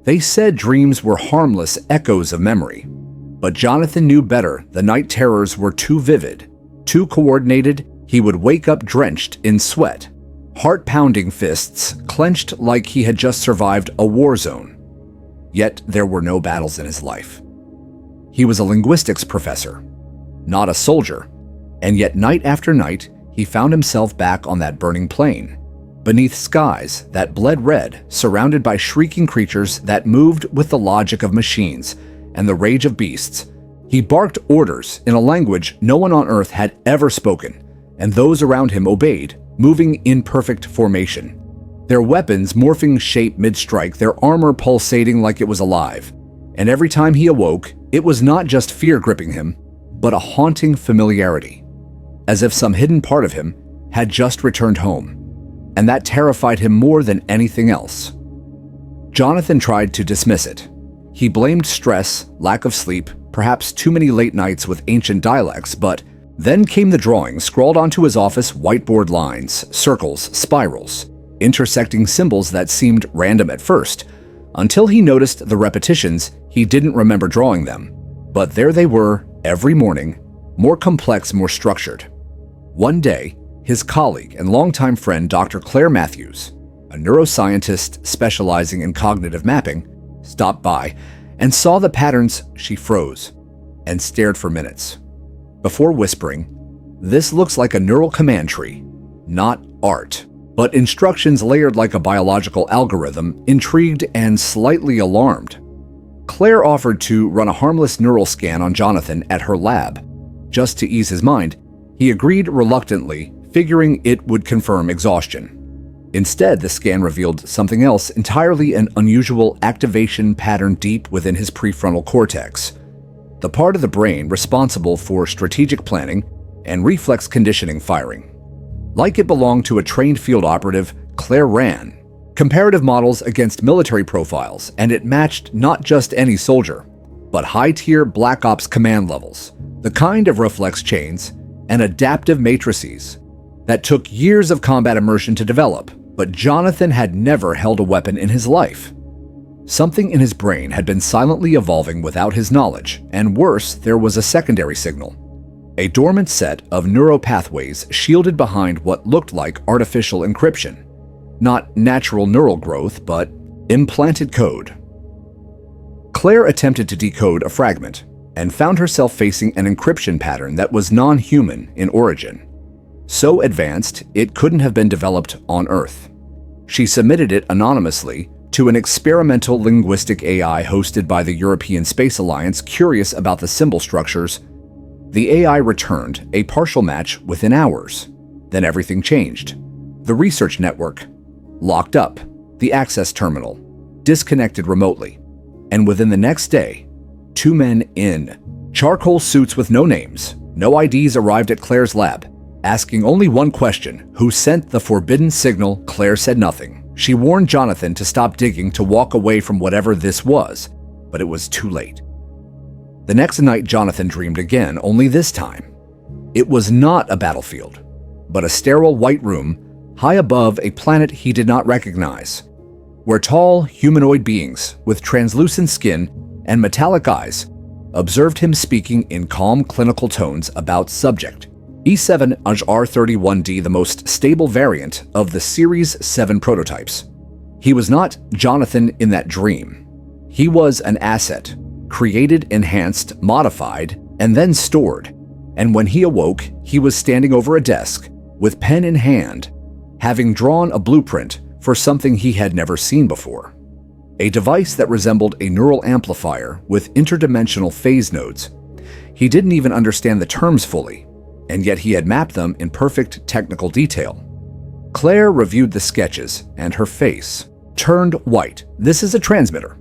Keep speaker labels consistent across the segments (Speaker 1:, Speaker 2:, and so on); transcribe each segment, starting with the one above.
Speaker 1: They said dreams were harmless echoes of memory, but Jonathan knew better. The night terrors were too vivid, too coordinated. He would wake up drenched in sweat, heart-pounding fists clenched like he had just survived a war zone. Yet there were no battles in his life. He was a linguistics professor, not a soldier, and yet night after night he found himself back on that burning plain, beneath skies that bled red, surrounded by shrieking creatures that moved with the logic of machines and the rage of beasts. He barked orders in a language no one on Earth had ever spoken, and those around him obeyed, moving in perfect formation. Their weapons morphing shape mid-strike, their armor pulsating like it was alive. And every time he awoke, it was not just fear gripping him, but a haunting familiarity, as if some hidden part of him had just returned home, and that terrified him more than anything else. Jonathan tried to dismiss it. He blamed stress, lack of sleep, perhaps too many late nights with ancient dialects, but then came the drawing scrawled onto his office whiteboard lines, circles, spirals, intersecting symbols that seemed random at first, until he noticed the repetitions. He didn't remember drawing them, but there they were every morning, more complex, more structured. One day, his colleague and longtime friend Dr. Claire Matthews, a neuroscientist specializing in cognitive mapping, stopped by and saw the patterns. She froze and stared for minutes, before whispering, "This looks like a neural command tree, not art." But instructions layered like a biological algorithm, intrigued and slightly alarmed. Claire offered to run a harmless neural scan on Jonathan at her lab, just to ease his mind. He agreed reluctantly, figuring it would confirm exhaustion. Instead, the scan revealed something else entirely, an unusual activation pattern deep within his prefrontal cortex, the part of the brain responsible for strategic planning and reflex conditioning firing. Like it belonged to a trained field operative, Claire ran comparative models against military profiles, and it matched not just any soldier, but high-tier Black Ops command levels, the kind of reflex chains and adaptive matrices that took years of combat immersion to develop. But Jonathan had never held a weapon in his life. Something in his brain had been silently evolving without his knowledge, and worse, there was a secondary signal. A dormant set of neuropathways shielded behind what looked like artificial encryption. Not natural neural growth, but implanted code. Claire attempted to decode a fragment, and found herself facing an encryption pattern that was non-human in origin. So advanced, it couldn't have been developed on Earth. She submitted it anonymously to an experimental linguistic AI hosted by the European Space Alliance, curious about the symbol structures. The AI returned a partial match within hours. Then everything changed. The research network locked up, the access terminal disconnected remotely, and within the next day, 2 men in charcoal suits with no names, no IDs arrived at Claire's lab, asking only one question: who sent the forbidden signal? Claire said nothing. She warned Jonathan to stop digging, to walk away from whatever this was, but it was too late. The next night, Jonathan dreamed again, only this time it was not a battlefield, but a sterile white room high above a planet he did not recognize, where tall humanoid beings with translucent skin and metallic eyes observed him speaking in calm clinical tones about subject E7-R31D, the most stable variant of the Series 7 prototypes. He was not Jonathan in that dream. He was an asset, created, enhanced, modified, and then stored. And when he awoke, he was standing over a desk, with pen in hand, having drawn a blueprint for something he had never seen before. A device that resembled a neural amplifier with interdimensional phase nodes. He didn't even understand the terms fully, and yet he had mapped them in perfect technical detail. Claire reviewed the sketches, and her face turned white. "This is a transmitter,"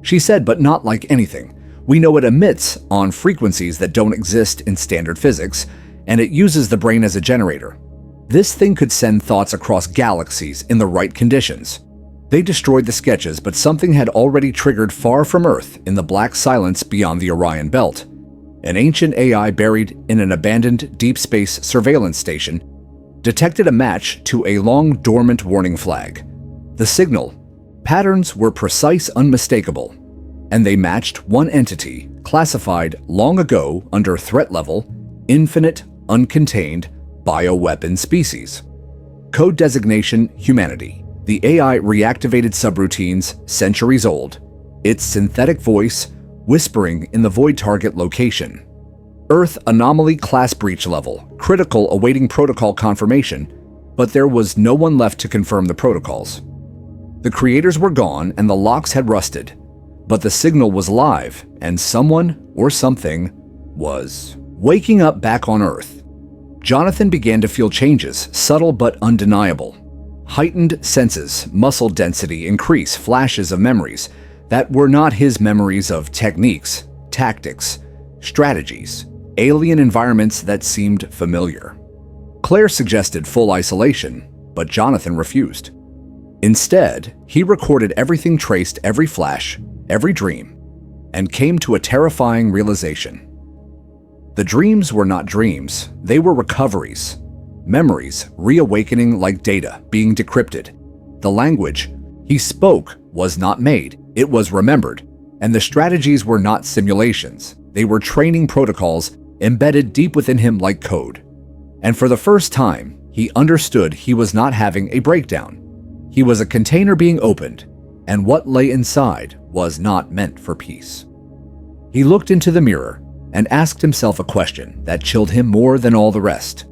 Speaker 1: she said, "but not like anything. We know it emits on frequencies that don't exist in standard physics, and it uses the brain as a generator. This thing could send thoughts across galaxies in the right conditions." They destroyed the sketches, but something had already triggered far from Earth in the black silence beyond the Orion Belt. An ancient AI buried in an abandoned deep space surveillance station detected a match to a long dormant warning flag. The signal patterns were precise, unmistakable, and they matched one entity classified long ago under threat level, infinite, uncontained, bioweapon species. Code designation Humanity. The AI reactivated subroutines centuries old, its synthetic voice whispering in the void target location. Earth anomaly class breach level, critical, awaiting protocol confirmation, but there was no one left to confirm the protocols. The creators were gone and the locks had rusted, but the signal was live and someone or something was waking up back on Earth. Jonathan began to feel changes, subtle but undeniable. Heightened senses, muscle density increase, flashes of memories that were not his memories of techniques, tactics, strategies, alien environments that seemed familiar. Claire suggested full isolation, but Jonathan refused. Instead, he recorded everything, traced every flash, every dream, and came to a terrifying realization. The dreams were not dreams, they were recoveries. Memories reawakening like data being decrypted. The language he spoke was not made, it was remembered, and the strategies were not simulations. They were training protocols embedded deep within him like code. And for the first time, he understood he was not having a breakdown. He was a container being opened, and what lay inside was not meant for peace. He looked into the mirror and asked himself a question that chilled him more than all the rest.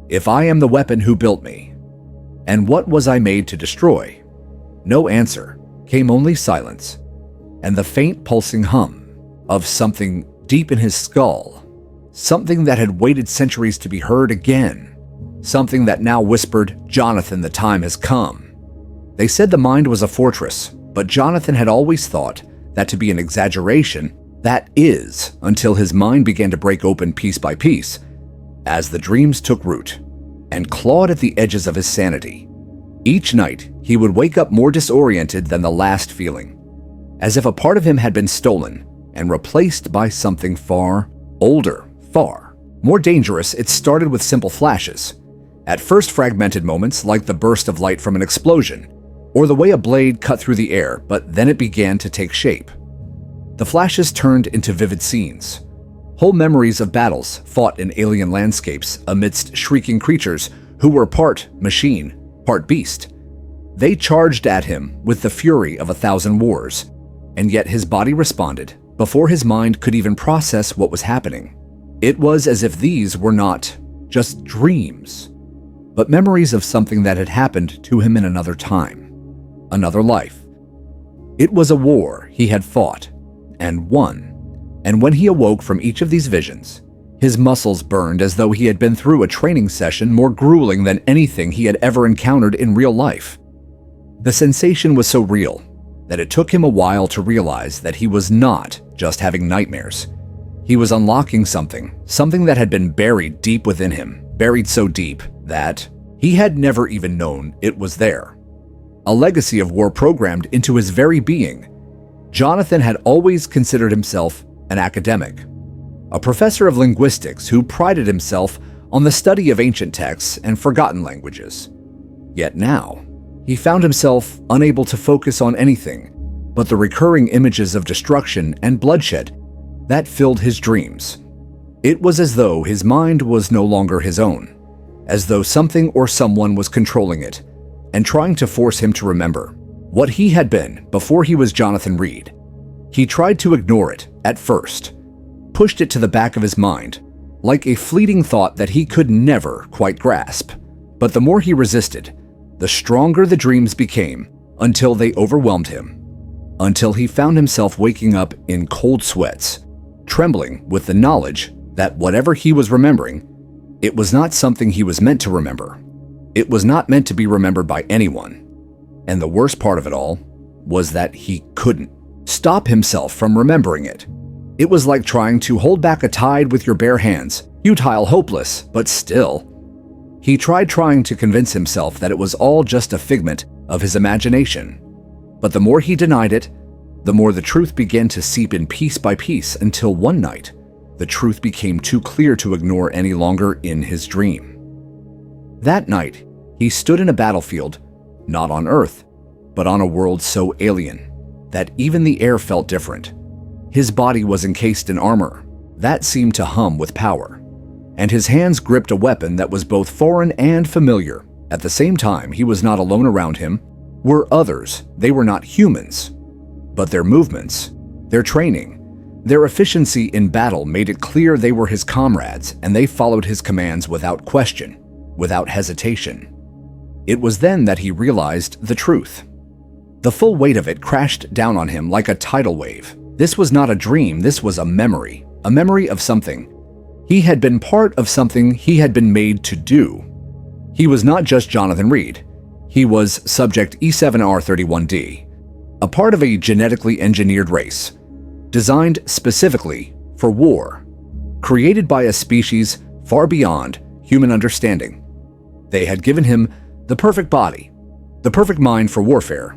Speaker 1: If I am the weapon, who built me? And what was I made to destroy? No answer, came only silence, and the faint pulsing hum of something deep in his skull, something that had waited centuries to be heard again, something that now whispered, Jonathan, the time has come. They said the mind was a fortress, but Jonathan had always thought that to be an exaggeration, that is, until his mind began to break open piece by piece, as the dreams took root and clawed at the edges of his sanity. Each night, he would wake up more disoriented than the last feeling, as if a part of him had been stolen and replaced by something far older, far more dangerous. It started with simple flashes, at first fragmented moments like the burst of light from an explosion, or the way a blade cut through the air, but then it began to take shape. The flashes turned into vivid scenes, whole memories of battles fought in alien landscapes amidst shrieking creatures who were part machine, part beast. They charged at him with the fury of 1,000 wars, and yet his body responded before his mind could even process what was happening. It was as if these were not just dreams, but memories of something that had happened to him in another time, another life. It was a war he had fought and won. And when he awoke from each of these visions, his muscles burned as though he had been through a training session more grueling than anything he had ever encountered in real life. The sensation was so real that it took him a while to realize that he was not just having nightmares. He was unlocking something that had been buried deep within him, buried so deep that he had never even known it was there. A legacy of war programmed into his very being. Jonathan had always considered himself an academic, a professor of linguistics who prided himself on the study of ancient texts and forgotten languages. Yet now, he found himself unable to focus on anything but the recurring images of destruction and bloodshed that filled his dreams. It was as though his mind was no longer his own, as though something or someone was controlling it and trying to force him to remember what he had been before he was Jonathan Reed. He tried to ignore it at first, pushed it to the back of his mind, like a fleeting thought that he could never quite grasp. But the more he resisted, the stronger the dreams became, until they overwhelmed him, until he found himself waking up in cold sweats, trembling with the knowledge that whatever he was remembering, it was not something he was meant to remember. It was not meant to be remembered by anyone. And the worst part of it all was that he couldn't stop himself from remembering it. It was like trying to hold back a tide with your bare hands, futile, hopeless, but still. He tried trying to convince himself that it was all just a figment of his imagination. But the more he denied it, the more the truth began to seep in piece by piece until one night, the truth became too clear to ignore any longer in his dream. That night, he stood in a battlefield, not on Earth, but on a world so alien that even the air felt different. His body was encased in armor that seemed to hum with power, and his hands gripped a weapon that was both foreign and familiar. At the same time, he was not alone. Around him were others. They were not humans, but their movements, their training, their efficiency in battle made it clear they were his comrades, and they followed his commands without question, without hesitation. It was then that he realized the truth. The full weight of it crashed down on him like a tidal wave. This was not a dream, this was a memory of something. He had been part of something he had been made to do. He was not just Jonathan Reed. He was Subject E7R31D, a part of a genetically engineered race, designed specifically for war, created by a species far beyond human understanding. They had given him the perfect body, the perfect mind for warfare,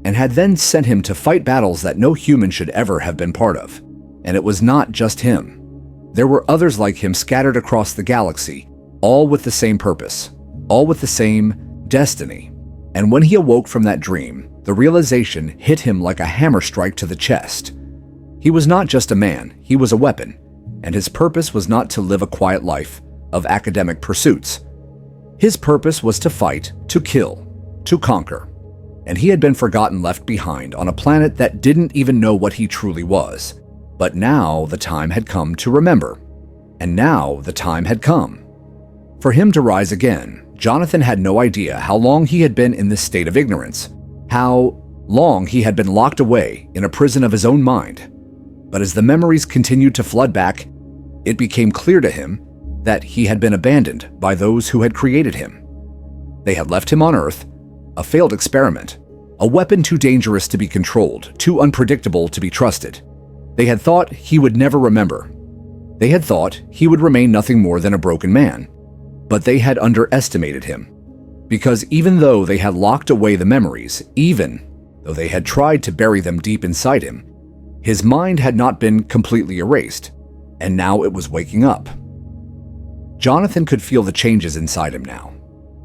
Speaker 1: and had then sent him to fight battles that no human should ever have been part of. And it was not just him. There were others like him scattered across the galaxy, all with the same purpose, all with the same destiny. And when he awoke from that dream, the realization hit him like a hammer strike to the chest. He was not just a man, he was a weapon, and his purpose was not to live a quiet life of academic pursuits. His purpose was to fight, to kill, to conquer. And he had been forgotten, left behind on a planet that didn't even know what he truly was. But now the time had come to remember. And now the time had come for him to rise again. Jonathan had no idea how long he had been in this state of ignorance, how long he had been locked away in a prison of his own mind. But as the memories continued to flood back, it became clear to him that he had been abandoned by those who had created him. They had left him on Earth, a failed experiment, a weapon too dangerous to be controlled, too unpredictable to be trusted. They had thought he would never remember. They had thought he would remain nothing more than a broken man. But they had underestimated him. Because even though they had locked away the memories, even though they had tried to bury them deep inside him, his mind had not been completely erased, and now it was waking up. Jonathan could feel the changes inside him now.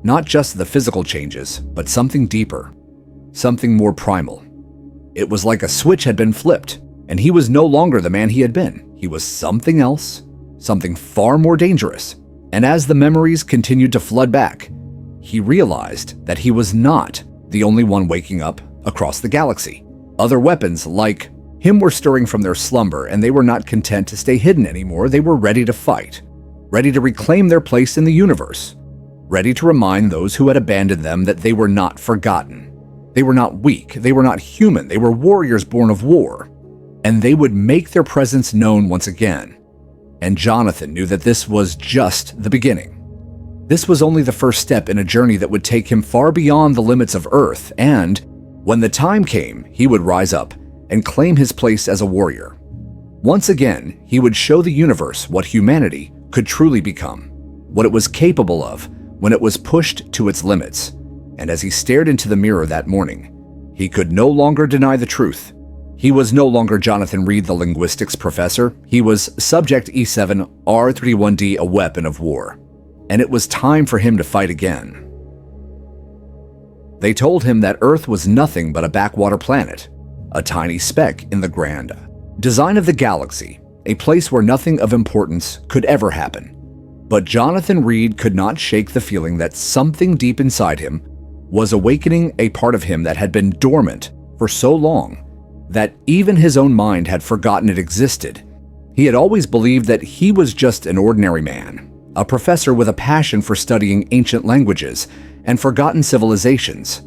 Speaker 1: Not just the physical changes, but something deeper, something more primal. It was like a switch had been flipped, and he was no longer the man he had been. He was something else, something far more dangerous. And as the memories continued to flood back, he realized that he was not the only one waking up across the galaxy. Other weapons like him were stirring from their slumber, and they were not content to stay hidden anymore. They were ready to fight, ready to reclaim their place in the universe, ready to remind those who had abandoned them that they were not forgotten. They were not weak, they were not human, they were warriors born of war, and they would make their presence known once again. And Jonathan knew that this was just the beginning. This was only the first step in a journey that would take him far beyond the limits of Earth, and when the time came, he would rise up and claim his place as a warrior. Once again, he would show the universe what humanity could truly become, what it was capable of when it was pushed to its limits. And as he stared into the mirror that morning, he could no longer deny the truth. He was no longer Jonathan Reed, the linguistics professor. He was Subject E7R31D, a weapon of war. And it was time for him to fight again. They told him that Earth was nothing but a backwater planet, a tiny speck in the grand design of the galaxy, a place where nothing of importance could ever happen. But Jonathan Reed could not shake the feeling that something deep inside him was awakening, a part of him that had been dormant for so long that even his own mind had forgotten it existed. He had always believed that he was just an ordinary man, a professor with a passion for studying ancient languages and forgotten civilizations.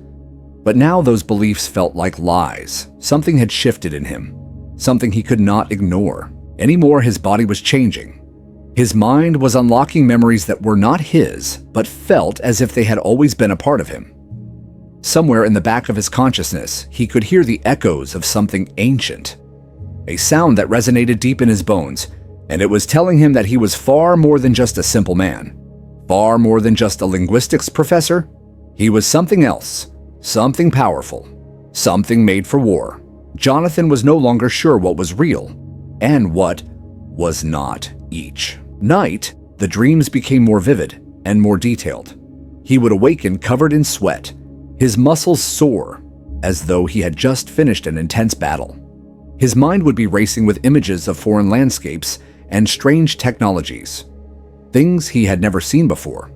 Speaker 1: But now those beliefs felt like lies. Something had shifted in him, something he could not ignore. Anymore, his body was changing. His mind was unlocking memories that were not his, but felt as if they had always been a part of him. Somewhere in the back of his consciousness, he could hear the echoes of something ancient, a sound that resonated deep in his bones, and it was telling him that he was far more than just a simple man, far more than just a linguistics professor. He was something else, something powerful, something made for war. Jonathan was no longer sure what was real and what was not. Each night, the dreams became more vivid and more detailed. He would awaken covered in sweat, his muscles sore, as though he had just finished an intense battle. His mind would be racing with images of foreign landscapes and strange technologies, things he had never seen before,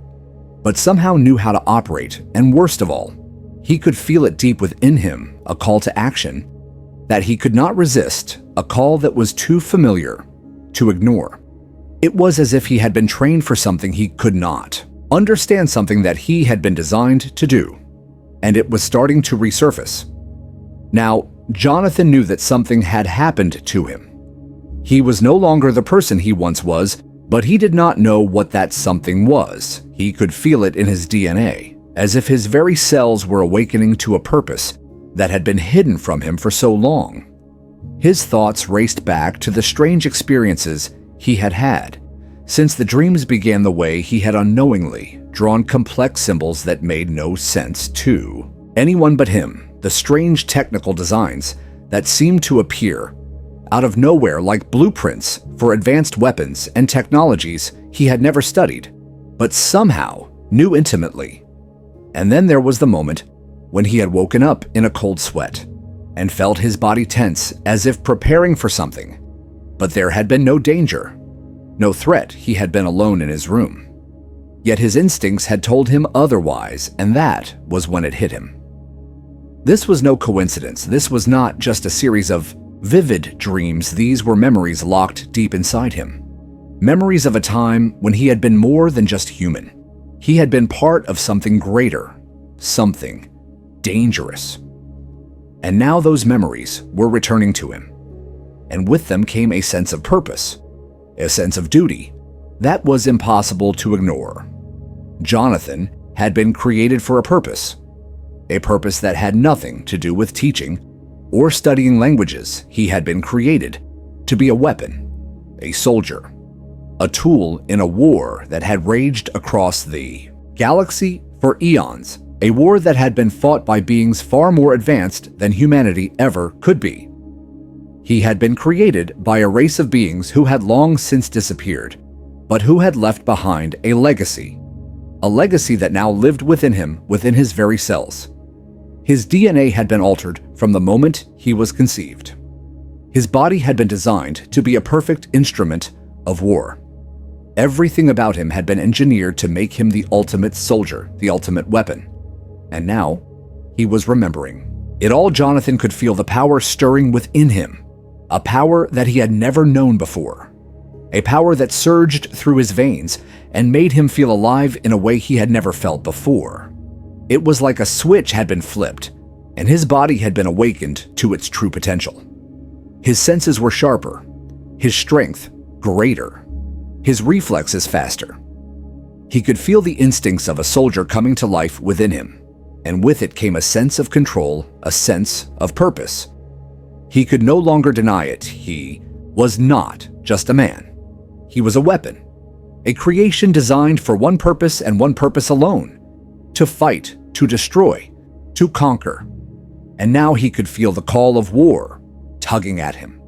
Speaker 1: but somehow knew how to operate, and worst of all, he could feel it deep within him, a call to action that he could not resist, a call that was too familiar to ignore. It was as if he had been trained for something he could not understand, something that he had been designed to do, and it was starting to resurface. Now, Jonathan knew that something had happened to him. He was no longer the person he once was, but he did not know what that something was. He could feel it in his DNA, as if his very cells were awakening to a purpose that had been hidden from him for so long. His thoughts raced back to the strange experiences he had had, since the dreams began the way he had unknowingly drawn complex symbols that made no sense to anyone but him, the strange technical designs that seemed to appear out of nowhere like blueprints for advanced weapons and technologies he had never studied, but somehow knew intimately. And then there was the moment when he had woken up in a cold sweat and felt his body tense as if preparing for something. But there had been no danger, no threat. He had been alone in his room. Yet his instincts had told him otherwise, and that was when it hit him. This was no coincidence. This was not just a series of vivid dreams. These were memories locked deep inside him. Memories of a time when he had been more than just human. He had been part of something greater, something dangerous. And now those memories were returning to him. And with them came a sense of purpose, a sense of duty that was impossible to ignore. Jonathan had been created for a purpose that had nothing to do with teaching or studying languages. He had been created to be a weapon, a soldier, a tool in a war that had raged across the galaxy for eons, a war that had been fought by beings far more advanced than humanity ever could be. He had been created by a race of beings who had long since disappeared, but who had left behind a legacy that now lived within him, within his very cells. His DNA had been altered from the moment he was conceived. His body had been designed to be a perfect instrument of war. Everything about him had been engineered to make him the ultimate soldier, the ultimate weapon. And now, he was remembering it all. Jonathan could feel the power stirring within him, a power that he had never known before, a power that surged through his veins and made him feel alive in a way he had never felt before. It was like a switch had been flipped, and his body had been awakened to its true potential. His senses were sharper, his strength greater, his reflexes faster. He could feel the instincts of a soldier coming to life within him, and with it came a sense of control, a sense of purpose. He could no longer deny it. He was not just a man. He was a weapon, a creation designed for one purpose and one purpose alone: to fight, to destroy, to conquer. And now he could feel the call of war tugging at him,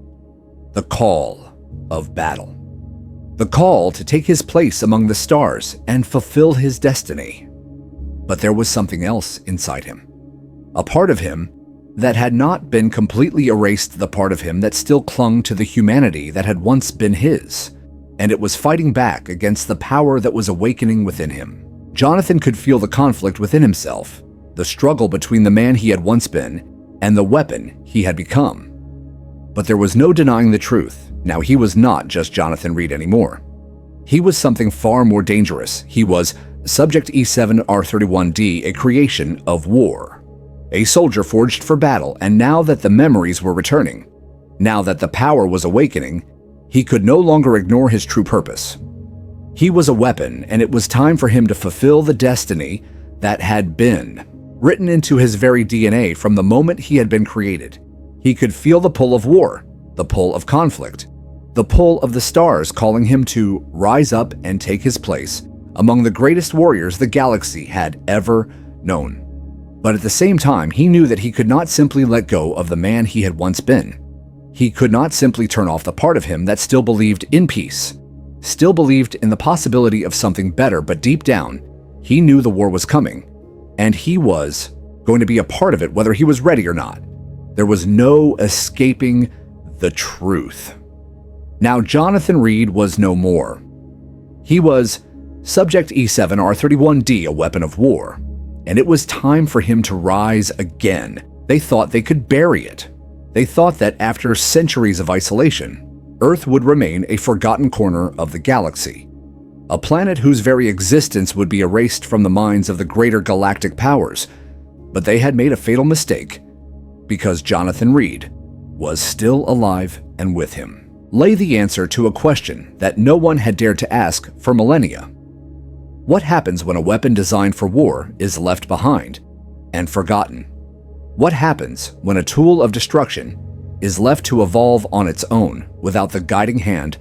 Speaker 1: the call of battle, the call to take his place among the stars and fulfill his destiny. But there was something else inside him, a part of him that had not been completely erased, the part of him that still clung to the humanity that had once been his, and it was fighting back against the power that was awakening within him. Jonathan could feel the conflict within himself, the struggle between the man he had once been and the weapon he had become. But there was no denying the truth. Now he was not just Jonathan Reed anymore. He was something far more dangerous. He was Subject E7R31D, a creation of war, a soldier forged for battle. And now that the memories were returning, now that the power was awakening, he could no longer ignore his true purpose. He was a weapon, and it was time for him to fulfill the destiny that had been written into his very DNA from the moment he had been created. He could feel the pull of war, the pull of conflict, the pull of the stars calling him to rise up and take his place among the greatest warriors the galaxy had ever known. But at the same time, he knew that he could not simply let go of the man he had once been. He could not simply turn off the part of him that still believed in peace, still believed in the possibility of something better. But deep down, he knew the war was coming, and he was going to be a part of it whether he was ready or not. There was no escaping the truth. Now, Jonathan Reed was no more. He was Subject E7R31D, a weapon of war, and it was time for him to rise again. They thought they could bury it. They thought that after centuries of isolation, Earth would remain a forgotten corner of the galaxy, a planet whose very existence would be erased from the minds of the greater galactic powers. But they had made a fatal mistake, because Jonathan Reed was still alive and with him lay the answer to a question that no one had dared to ask for millennia. What happens when a weapon designed for war is left behind and forgotten? What happens when a tool of destruction is left to evolve on its own without the guiding hand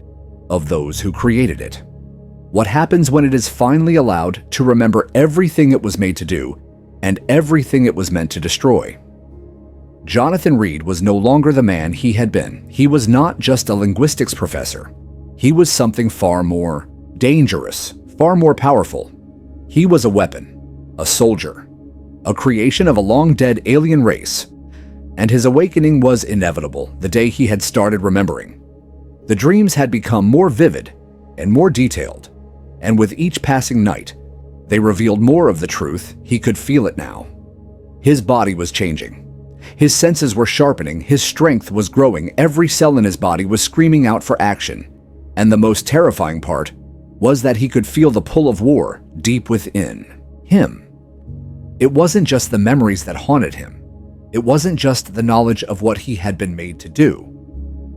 Speaker 1: of those who created it? What happens when it is finally allowed to remember everything it was made to do and everything it was meant to destroy? Jonathan Reed was no longer the man he had been. He was not just a linguistics professor. He was something far more dangerous, far more powerful. He was a weapon, a soldier, a creation of a long-dead alien race, and his awakening was inevitable the day he had started remembering. The dreams had become more vivid and more detailed, and with each passing night, they revealed more of the truth. He could feel it now. His body was changing. His senses were sharpening. His strength was growing. Every cell in his body was screaming out for action. And the most terrifying part was that he could feel the pull of war deep within him. It wasn't just the memories that haunted him. It wasn't just the knowledge of what he had been made to do.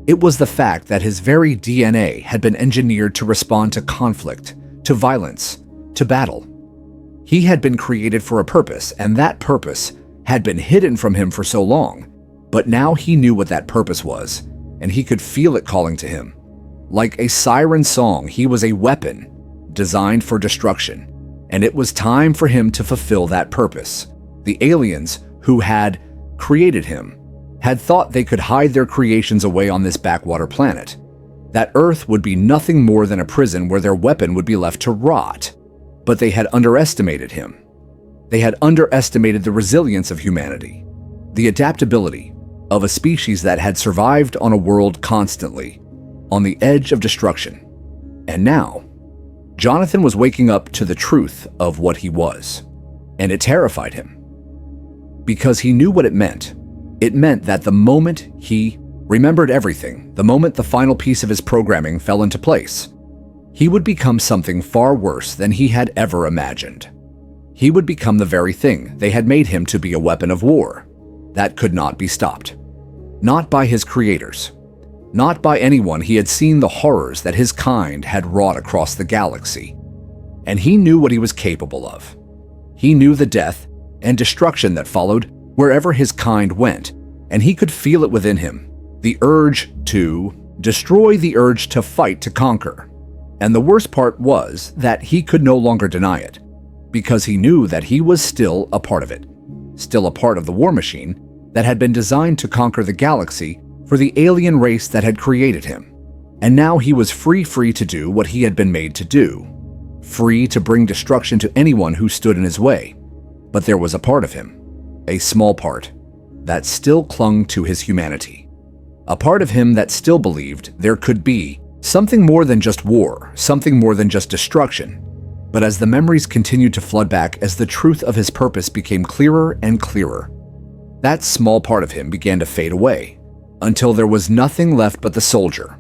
Speaker 1: It was the fact that his very DNA had been engineered to respond to conflict, to violence, to battle. He had been created for a purpose, and that purpose had been hidden from him for so long. But now he knew what that purpose was, and he could feel it calling to him. Like a siren song, he was a weapon designed for destruction, and it was time for him to fulfill that purpose. The aliens who had created him had thought they could hide their creations away on this backwater planet, that Earth would be nothing more than a prison where their weapon would be left to rot. But they had underestimated him. They had underestimated the resilience of humanity, the adaptability of a species that had survived on a world constantly on the edge of destruction. And now, Jonathan was waking up to the truth of what he was, and it terrified him. Because he knew what it meant. It meant that the moment he remembered everything, the moment the final piece of his programming fell into place, he would become something far worse than he had ever imagined. He would become the very thing they had made him to be, a weapon of war that could not be stopped. Not by his creators. Not by anyone. He had seen the horrors that his kind had wrought across the galaxy, and he knew what he was capable of. He knew the death and destruction that followed wherever his kind went, and he could feel it within him. The urge to destroy, the urge to fight, to conquer. And the worst part was that he could no longer deny it, because he knew that he was still a part of it, still a part of the war machine that had been designed to conquer the galaxy for the alien race that had created him. And now he was free to do what he had been made to do, free to bring destruction to anyone who stood in his way. But there was a part of him, a small part, that still clung to his humanity. A part of him that still believed there could be something more than just war, something more than just destruction. But as the memories continued to flood back, as the truth of his purpose became clearer and clearer, that small part of him began to fade away, until there was nothing left but the soldier.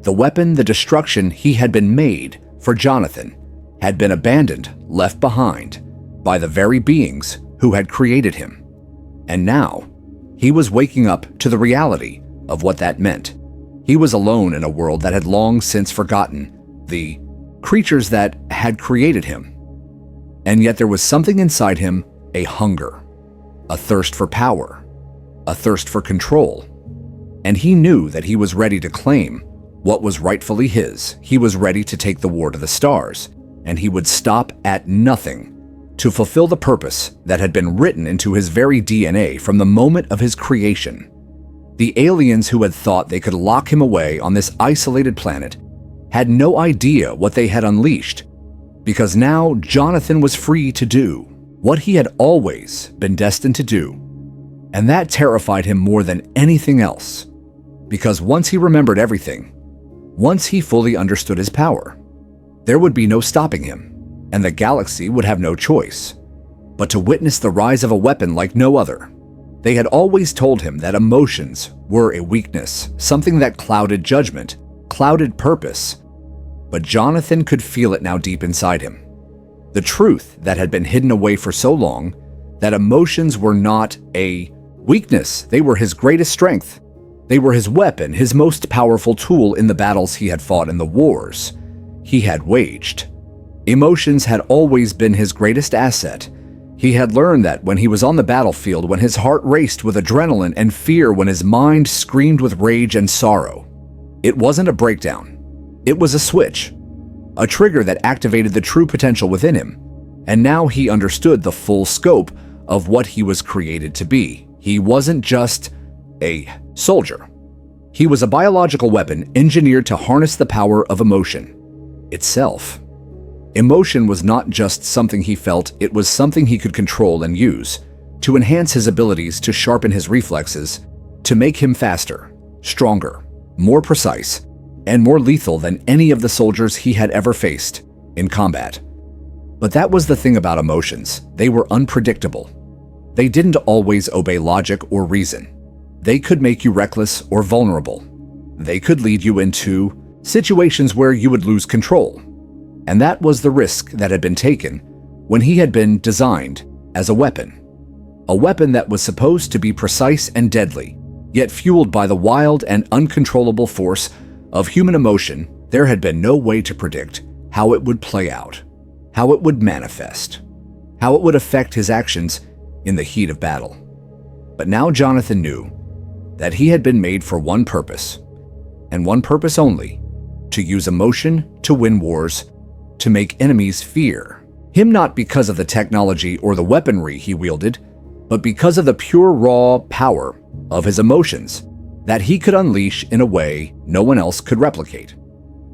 Speaker 1: The weapon, the destruction he had been made for Jonathan, had been abandoned, left behind, by the very beings who had created him. And now, he was waking up to the reality of what that meant. He was alone in a world that had long since forgotten the creatures that had created him. And yet there was something inside him, a hunger, a thirst for power, a thirst for control. And he knew that he was ready to claim what was rightfully his. He was ready to take the war to the stars, and he would stop at nothing to fulfill the purpose that had been written into his very DNA from the moment of his creation. The aliens who had thought they could lock him away on this isolated planet had no idea what they had unleashed, because now Jonathan was free to do what he had always been destined to do. And that terrified him more than anything else, because once he remembered everything, once he fully understood his power, there would be no stopping him, and the galaxy would have no choice but to witness the rise of a weapon like no other. They had always told him that emotions were a weakness, something that clouded judgment, clouded purpose, but Jonathan could feel it now deep inside him. The truth that had been hidden away for so long, that emotions were not a weakness, they were his greatest strength. They were his weapon, his most powerful tool in the battles he had fought in the wars he had waged. Emotions had always been his greatest asset. He had learned that when he was on the battlefield, when his heart raced with adrenaline and fear, when his mind screamed with rage and sorrow, it wasn't a breakdown. It was a switch, a trigger that activated the true potential within him. And now he understood the full scope of what he was created to be. He wasn't just a soldier. He was a biological weapon engineered to harness the power of emotion itself. Emotion was not just something he felt, it was something he could control and use to enhance his abilities, to sharpen his reflexes, to make him faster, stronger, more precise, and more lethal than any of the soldiers he had ever faced in combat. But that was the thing about emotions. They were unpredictable. They didn't always obey logic or reason. They could make you reckless or vulnerable. They could lead you into situations where you would lose control. And that was the risk that had been taken when he had been designed as a weapon. A weapon that was supposed to be precise and deadly, yet fueled by the wild and uncontrollable force of human emotion. There had been no way to predict how it would play out, how it would manifest, how it would affect his actions in the heat of battle. But now Jonathan knew that he had been made for one purpose, and one purpose only: to use emotion to win wars, to make enemies fear him, not because of the technology or the weaponry he wielded, but because of the pure raw power of his emotions that he could unleash in a way no one else could replicate.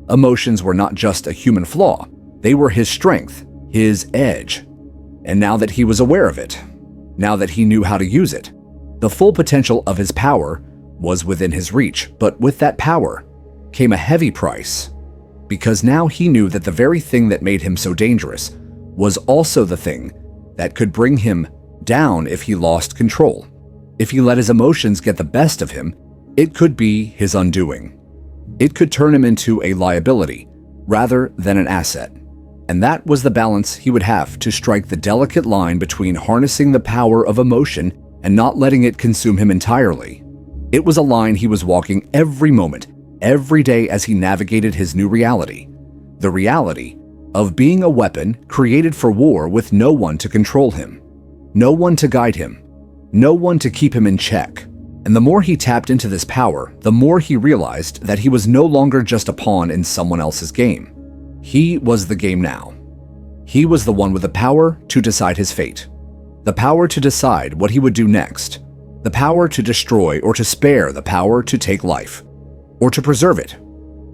Speaker 1: Emotions were not just a human flaw, they were his strength, his edge. And now that he was aware of it, now that he knew how to use it, the full potential of his power was within his reach. But with that power came a heavy price, because now he knew that the very thing that made him so dangerous was also the thing that could bring him down if he lost control. If he let his emotions get the best of him, it could be his undoing. It could turn him into a liability rather than an asset. And that was the balance he would have to strike, the delicate line between harnessing the power of emotion and not letting it consume him entirely. It was a line he was walking every moment, every day, as he navigated his new reality. The reality of being a weapon created for war, with no one to control him, no one to guide him, no one to keep him in check. And the more he tapped into this power, the more he realized that he was no longer just a pawn in someone else's game. He was the game now. He was the one with the power to decide his fate, the power to decide what he would do next, the power to destroy or to spare, the power to take life or to preserve it,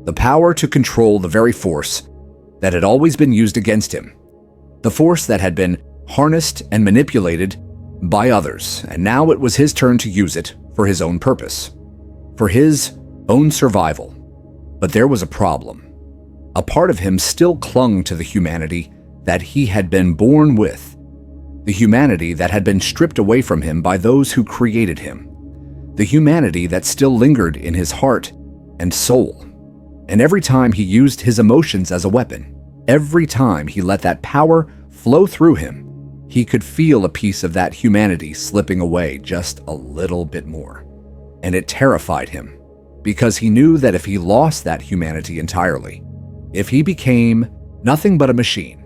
Speaker 1: the power to control the very force that had always been used against him, the force that had been harnessed and manipulated by others. And now it was his turn to use it for his own purpose, for his own survival. But there was a problem. A part of him still clung to the humanity that he had been born with, the humanity that had been stripped away from him by those who created him, the humanity that still lingered in his heart and soul. And every time he used his emotions as a weapon, every time he let that power flow through him, he could feel a piece of that humanity slipping away just a little bit more. And it terrified him, because he knew that if he lost that humanity entirely, if he became nothing but a machine,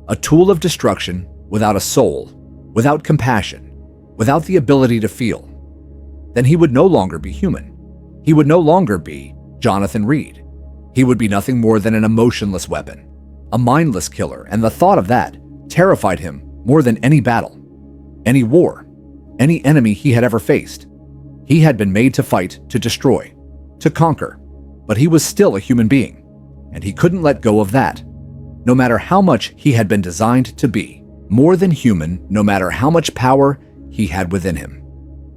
Speaker 1: a tool of destruction without a soul, without compassion, without the ability to feel, then he would no longer be human. He would no longer be Jonathan Reed. He would be nothing more than an emotionless weapon, a mindless killer. And the thought of that terrified him more than any battle, any war, any enemy he had ever faced. He had been made to fight, to destroy, to conquer, but he was still a human being, and he couldn't let go of that, no matter how much he had been designed to be. more than human, no matter how much power he had within him.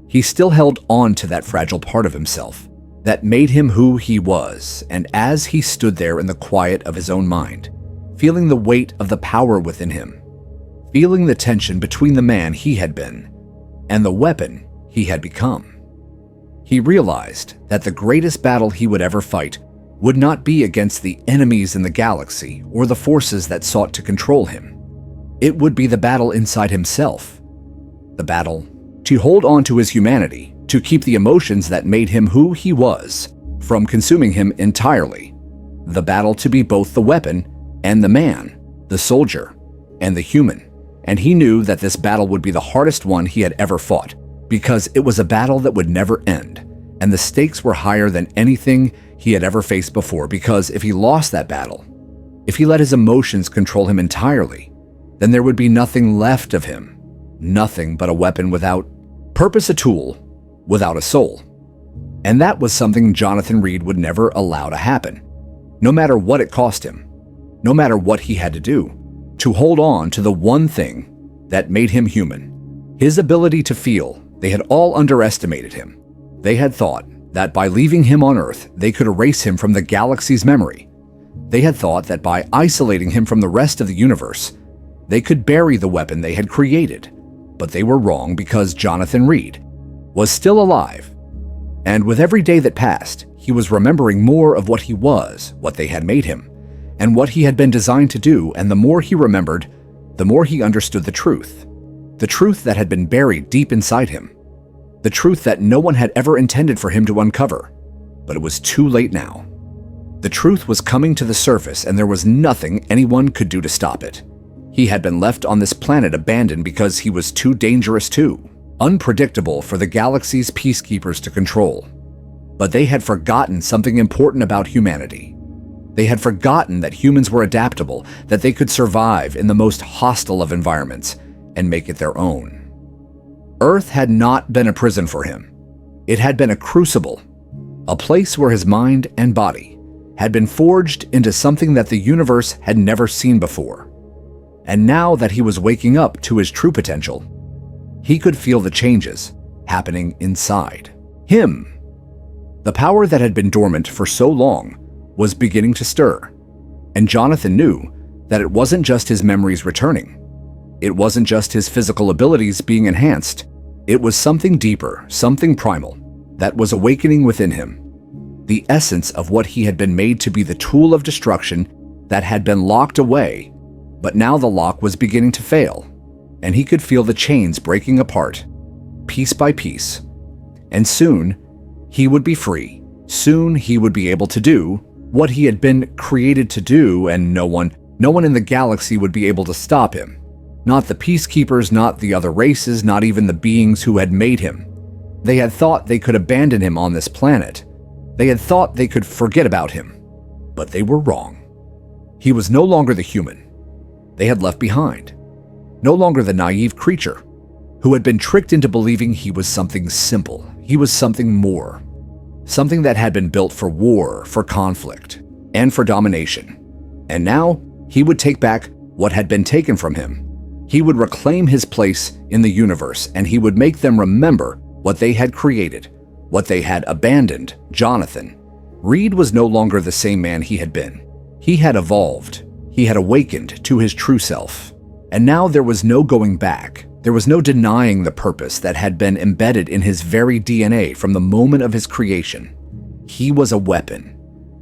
Speaker 1: He still held on to that fragile part of himself that made him who he was, and as he stood there in the quiet of his own mind, feeling the weight of the power within him, feeling the tension between the man he had been and the weapon he had become, he realized that the greatest battle he would ever fight would not be against the enemies in the galaxy or the forces that sought to control him. It would be the battle inside himself, the battle to hold on to his humanity, to keep the emotions that made him who he was from consuming him entirely, the battle to be both the weapon and the man, the soldier and the human. And he knew that this battle would be the hardest one he had ever fought, because it was a battle that would never end, and the stakes were higher than anything he had ever faced before, because if he lost that battle, if he let his emotions control him entirely, then there would be nothing left of him, nothing but a weapon without purpose, a tool without a soul. And that was something Jonathan Reed would never allow to happen, no matter what it cost him, no matter what he had to do, to hold on to the one thing that made him human, his ability to feel. They had all underestimated him. They had thought that by leaving him on Earth, they could erase him from the galaxy's memory. They had thought that by isolating him from the rest of the universe, they could bury the weapon they had created. But they were wrong, because Jonathan Reed was still alive. And with every day that passed, he was remembering more of what he was, what they had made him, and what he had been designed to do. And the more he remembered, the more he understood the truth that had been buried deep inside him, the truth that no one had ever intended for him to uncover. But it was too late now. The truth was coming to the surface, and there was nothing anyone could do to stop it. He had been left on this planet abandoned because he was too dangerous, too unpredictable for the galaxy's peacekeepers to control. But they had forgotten something important about humanity. They had forgotten that humans were adaptable, that they could survive in the most hostile of environments and make it their own. Earth had not been a prison for him. It had been a crucible, a place where his mind and body had been forged into something that the universe had never seen before. And now that he was waking up to his true potential, he could feel the changes happening inside him. The power that had been dormant for so long was beginning to stir, and Jonathan knew that it wasn't just his memories returning. It wasn't just his physical abilities being enhanced. It was something deeper, something primal, that was awakening within him. The essence of what he had been made to be, the tool of destruction that had been locked away. But now the lock was beginning to fail, and he could feel the chains breaking apart, piece by piece. And soon, he would be free. Soon, he would be able to do what he had been created to do, and no one in the galaxy would be able to stop him. Not the peacekeepers, not the other races, not even the beings who had made him. They had thought they could abandon him on this planet. They had thought they could forget about him. But they were wrong. He was no longer the human they had left behind. No longer the naive creature who had been tricked into believing he was something simple. He was something more. Something that had been built for war, for conflict, and for domination. And now, he would take back what had been taken from him. He would reclaim his place in the universe, and he would make them remember what they had created, what they had abandoned. Jonathan Reed was no longer the same man he had been. He had evolved. He had awakened to his true self. And now there was no going back. There was no denying the purpose that had been embedded in his very DNA from the moment of his creation. He was a weapon,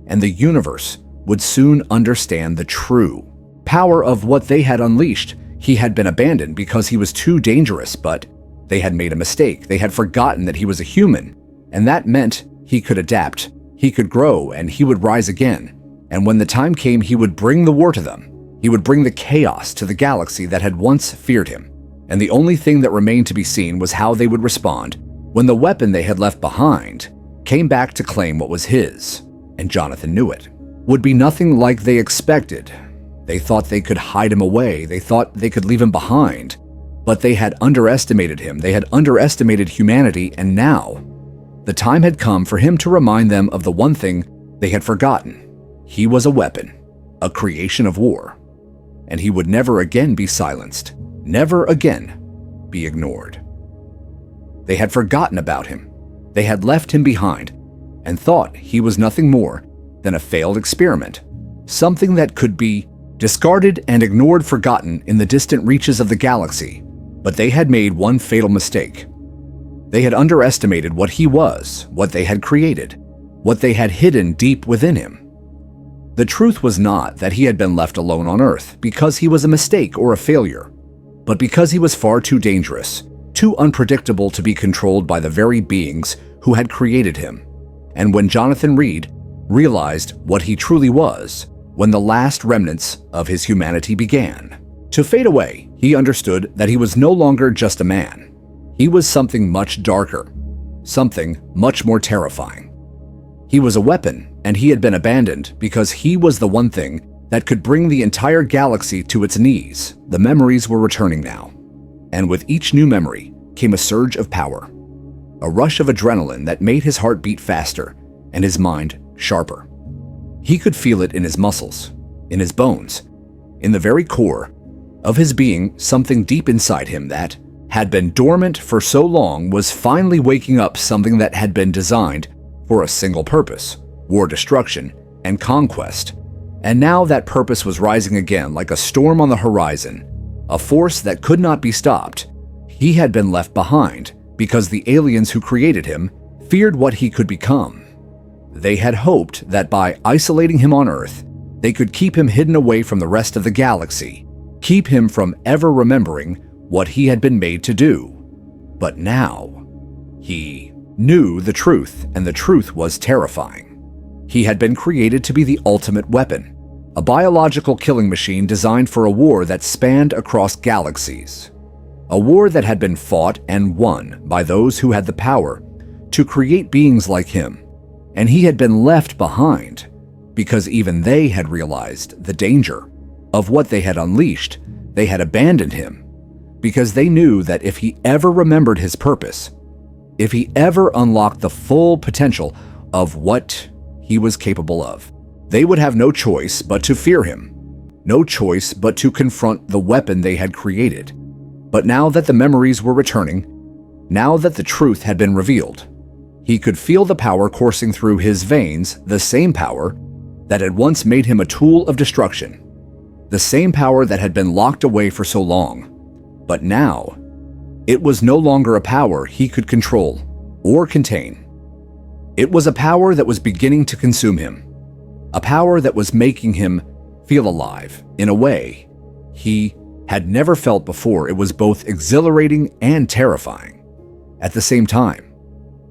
Speaker 1: and the universe would soon understand the true power of what they had unleashed. He had been abandoned because he was too dangerous, but they had made a mistake. They had forgotten that he was a human, and that meant he could adapt, he could grow, and he would rise again. And when the time came, he would bring the war to them. He would bring the chaos to the galaxy that had once feared him. And the only thing that remained to be seen was how they would respond when the weapon they had left behind came back to claim what was his. And Jonathan knew it would be nothing like they expected. They thought they could hide him away. They thought they could leave him behind. But they had underestimated him. They had underestimated humanity, and now the time had come for him to remind them of the one thing they had forgotten. He was a weapon, a creation of war, and he would never again be silenced. never again be ignored. They had forgotten about him. They had left him behind and thought he was nothing more than a failed experiment, something that could be discarded and ignored, forgotten in the distant reaches of the galaxy. But they had made one fatal mistake. They had underestimated what he was, what they had created, what they had hidden deep within him. The truth was not that he had been left alone on Earth because he was a mistake or a failure, but because he was far too dangerous, too unpredictable to be controlled by the very beings who had created him. And when Jonathan Reed realized what he truly was, when the last remnants of his humanity began to fade away, he understood that he was no longer just a man. He was something much darker, something much more terrifying. He was a weapon, and he had been abandoned because he was the one thing that could bring the entire galaxy to its knees. The memories were returning now, and with each new memory came a surge of power, a rush of adrenaline that made his heart beat faster and his mind sharper. He could feel it in his muscles, in his bones, in the very core of his being. Something deep inside him that had been dormant for so long was finally waking up, something that had been designed for a single purpose: war, destruction, and conquest. And now that purpose was rising again like a storm on the horizon, a force that could not be stopped. He had been left behind because the aliens who created him feared what he could become. They had hoped that by isolating him on Earth, they could keep him hidden away from the rest of the galaxy, keep him from ever remembering what he had been made to do. But now, he knew the truth, and the truth was terrifying. He had been created to be the ultimate weapon, a biological killing machine designed for a war that spanned across galaxies. A war that had been fought and won by those who had the power to create beings like him. And he had been left behind because even they had realized the danger of what they had unleashed. They had abandoned him because they knew that if he ever remembered his purpose, if he ever unlocked the full potential of what he was capable of, they would have no choice but to fear him, no choice but to confront the weapon they had created. But now that the memories were returning, now that the truth had been revealed, he could feel the power coursing through his veins, the same power that had once made him a tool of destruction, the same power that had been locked away for so long. But now, it was no longer a power he could control or contain. It was a power that was beginning to consume him, a power that was making him feel alive in a way he had never felt before. It was both exhilarating and terrifying at the same time.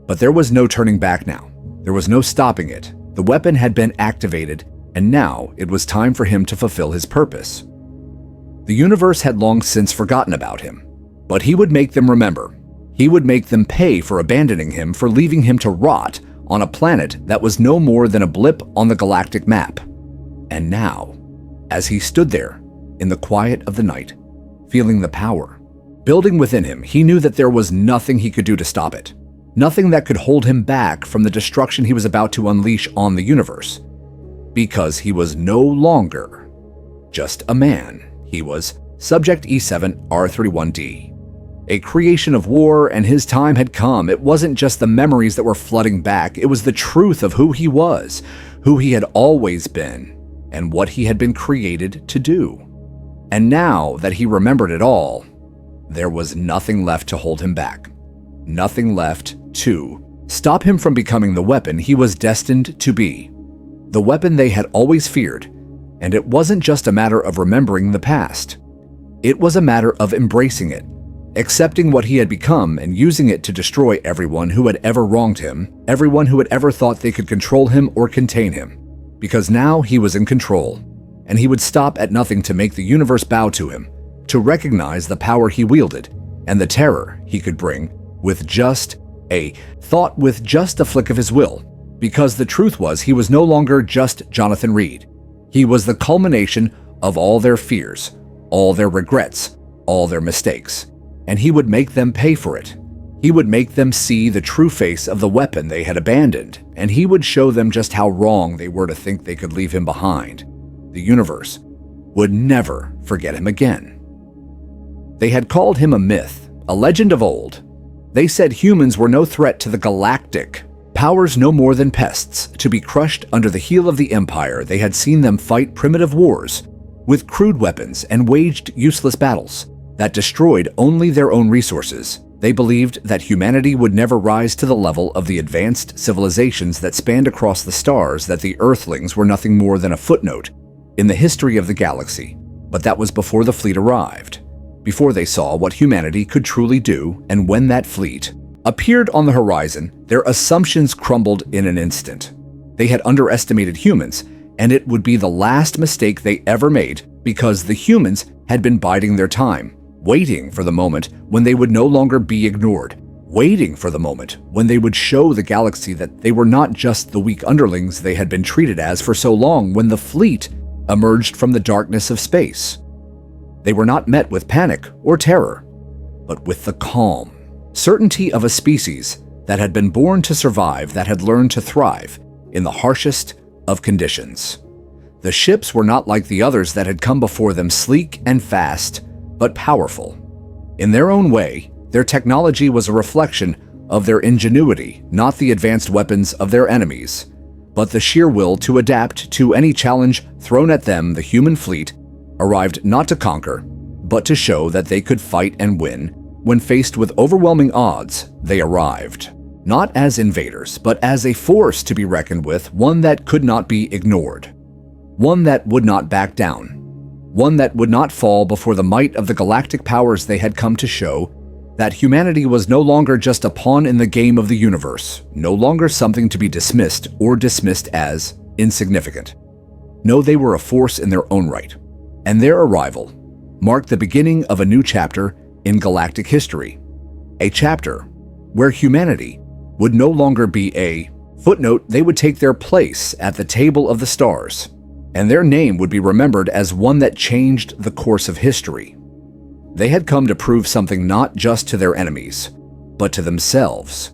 Speaker 1: But there was no turning back now. There was no stopping it. The weapon had been activated, and now it was time for him to fulfill his purpose. The universe had long since forgotten about him, but he would make them remember. He would make them pay for abandoning him, for leaving him to rot on a planet that was no more than a blip on the galactic map. And now, as he stood there in the quiet of the night, feeling the power building within him, he knew that there was nothing he could do to stop it. Nothing that could hold him back from the destruction he was about to unleash on the universe. Because he was no longer just a man. He was Subject E7R31D, a creation of war, and his time had come. It wasn't just the memories that were flooding back. It was the truth of who he was, who he had always been, and what he had been created to do. And now that he remembered it all, there was nothing left to hold him back. Nothing left to stop him from becoming the weapon he was destined to be. The weapon they had always feared. And it wasn't just a matter of remembering the past. It was a matter of embracing it, accepting what he had become, and using it to destroy everyone who had ever wronged him, everyone who had ever thought they could control him or contain him. Because now he was in control, and he would stop at nothing to make the universe bow to him, to recognize the power he wielded and the terror he could bring with just a thought, with just a flick of his will. Because the truth was, he was no longer just Jonathan Reed. He was the culmination of all their fears, all their regrets, all their mistakes, and he would make them pay for it. He would make them see the true face of the weapon they had abandoned, and he would show them just how wrong they were to think they could leave him behind. The universe would never forget him again. They had called him a myth, a legend of old. They said humans were no threat to the galactic, powers no more than pests, to be crushed under the heel of the Empire. They had seen them fight primitive wars with crude weapons and waged useless battles that destroyed only their own resources. They believed that humanity would never rise to the level of the advanced civilizations that spanned across the stars, that the Earthlings were nothing more than a footnote in the history of the galaxy. But that was before the fleet arrived, before they saw what humanity could truly do, and when that fleet appeared on the horizon, their assumptions crumbled in an instant. They had underestimated humans, and it would be the last mistake they ever made, because the humans had been biding their time, waiting for the moment when they would no longer be ignored, waiting for the moment when they would show the galaxy that they were not just the weak underlings they had been treated as for so long. When the fleet emerged from the darkness of space, they were not met with panic or terror, but with the calm certainty of a species that had been born to survive, that had learned to thrive in the harshest of conditions. The ships were not like the others that had come before them, sleek and fast, but powerful. In their own way, their technology was a reflection of their ingenuity, not the advanced weapons of their enemies, but the sheer will to adapt to any challenge thrown at them. The human fleet arrived not to conquer, but to show that they could fight and win. When faced with overwhelming odds, they arrived, not as invaders, but as a force to be reckoned with, one that could not be ignored, one that would not back down, one that would not fall before the might of the galactic powers. They had come to show that humanity was no longer just a pawn in the game of the universe, no longer something to be dismissed or dismissed as insignificant. No, they were a force in their own right, and their arrival marked the beginning of a new chapter in galactic history, a chapter where humanity would no longer be a footnote. They would take their place at the table of the stars, and their name would be remembered as one that changed the course of history. They had come to prove something not just to their enemies, but to themselves,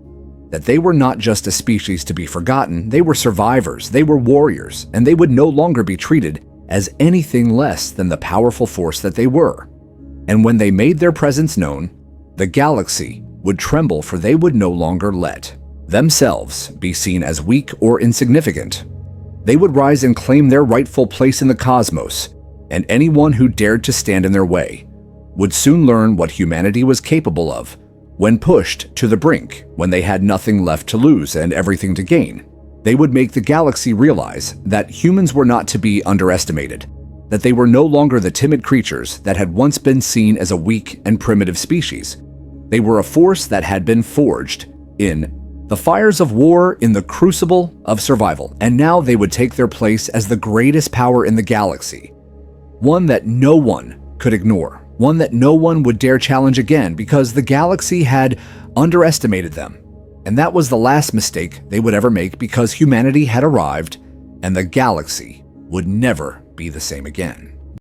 Speaker 1: that they were not just a species to be forgotten. They were survivors, they were warriors, and they would no longer be treated as anything less than the powerful force that they were. And when they made their presence known, the galaxy would tremble, for they would no longer let themselves be seen as weak or insignificant. They would rise and claim their rightful place in the cosmos, and anyone who dared to stand in their way would soon learn what humanity was capable of when pushed to the brink, when they had nothing left to lose and everything to gain. They would make the galaxy realize that humans were not to be underestimated, that they were no longer the timid creatures that had once been seen as a weak and primitive species. They were a force that had been forged in the fires of war, in the crucible of survival, and now they would take their place as the greatest power in the galaxy, one that no one could ignore, one that no one would dare challenge again, because the galaxy had underestimated them. And that was the last mistake they would ever make, because humanity had arrived and the galaxy would never be the same again.